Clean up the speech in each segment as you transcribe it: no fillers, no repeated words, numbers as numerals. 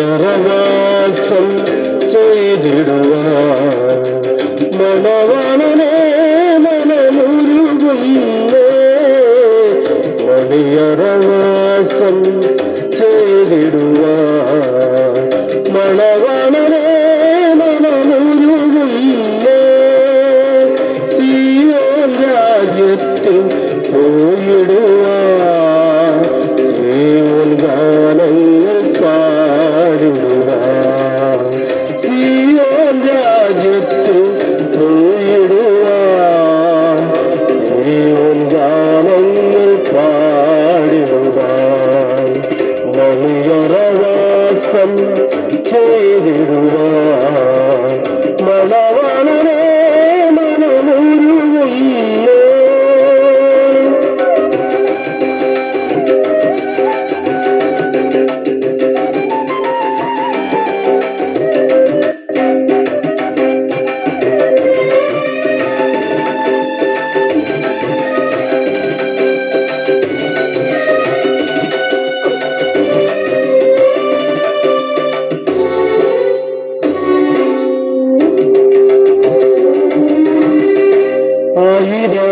ഹരിയറവാസം ചെയ്തിടുവാൻ മനവനെ മനമുരുകുന്നേ. ഹരിയറവാസം ചെയ്തിടുവാൻ മനവനെ മനമുരുകുന്നേ. സീയോൻ രാജ്യത്തിൽ പോയിടുവാൻ സീയോൻ ഗാനങ്ങൾ പാടിടുവാൻ സീയോൻ രാജ്യത്തിൽ പോയിടുവാൻ സീയോൻ ഗാനങ്ങൾ പാടിടുവാൻ വലിയൊരവാസം ചെയ്തിടുവാൻ മണവനെ മനമുരുകുന്നേ.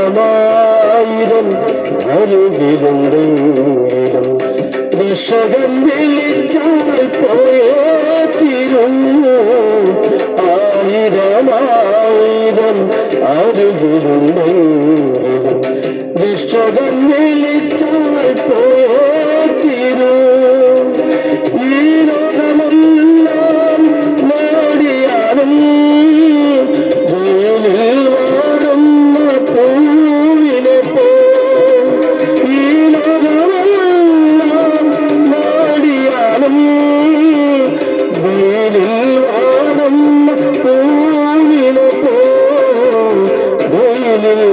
ആയിരമായിരം അരുകിലുണ്ടെങ്കിലും രക്ഷകൻ വിളിച്ചാൽ പോയേ തീരുന്നു. ആയിരമായിരം അരുകിലുണ്ടെങ്കിലും രക്ഷകൻ വിളിച്ചാൽ പോയേ തീരൂ. ഈ ലോകമെല്ലാം നേടിയാലും പൂവിനെ പോ ഈ ലോകമെല്ലാം നേടിയാലും വെയിലിൽ വാടുന്ന പൂവിനെ പോ വെയിലിൽ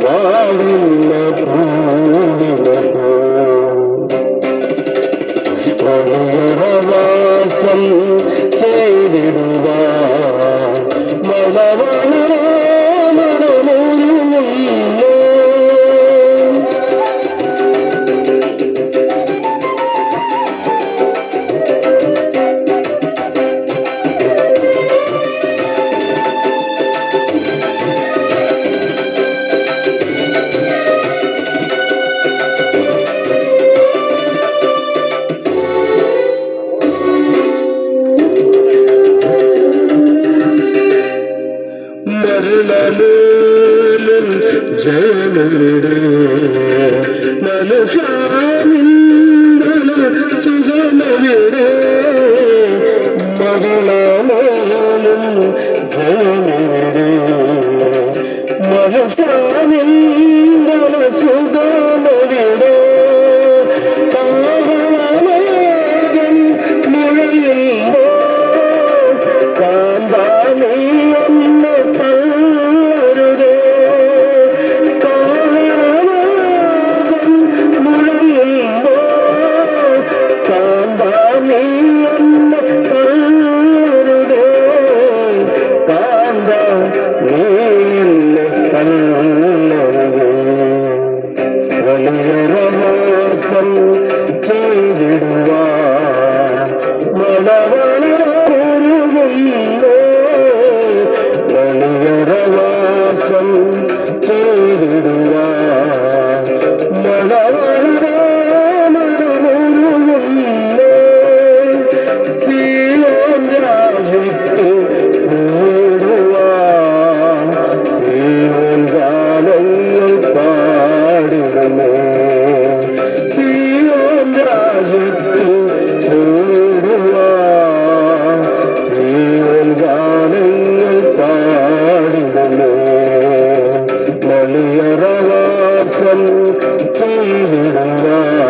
വാടുന്ന പൂവിനെ പോ വലിയൊരവാസം ചെയ്തിടുവാൻ മണവനെ മനമുരുകുന്നേ. മരണമൂലം ജയമിടെ മനസാമിന്ദന സുഖമിടെ മരണമൂലം ജയമിടെ മനസാമിന്ദന സുഖമിടെ കാവളമേഘം മുഴയുമ്പോ കാന്താനീ വലിയൊരവാസം ചെയ്തിടുവാൻ മണവനെ ഉരുകുന്നേ. വലിയൊരവാസം ചെയ്തിടുവാൻ മണവനെ മനമുരുകുന്നേ. സീയോൻ രാജ്യത്തിൽ പോയിടുവാൻ സീയോൻ ഗാനങ്ങൾ പാടിടുന്നേ. സീയോൻ രാജ്യത്തിൽ പോയിടുവാൻ സീയോൻ ഗാനങ്ങൾ പാടിടുന്നേ. വലിയൊരവാസം ചെയ്തിടുവാൻ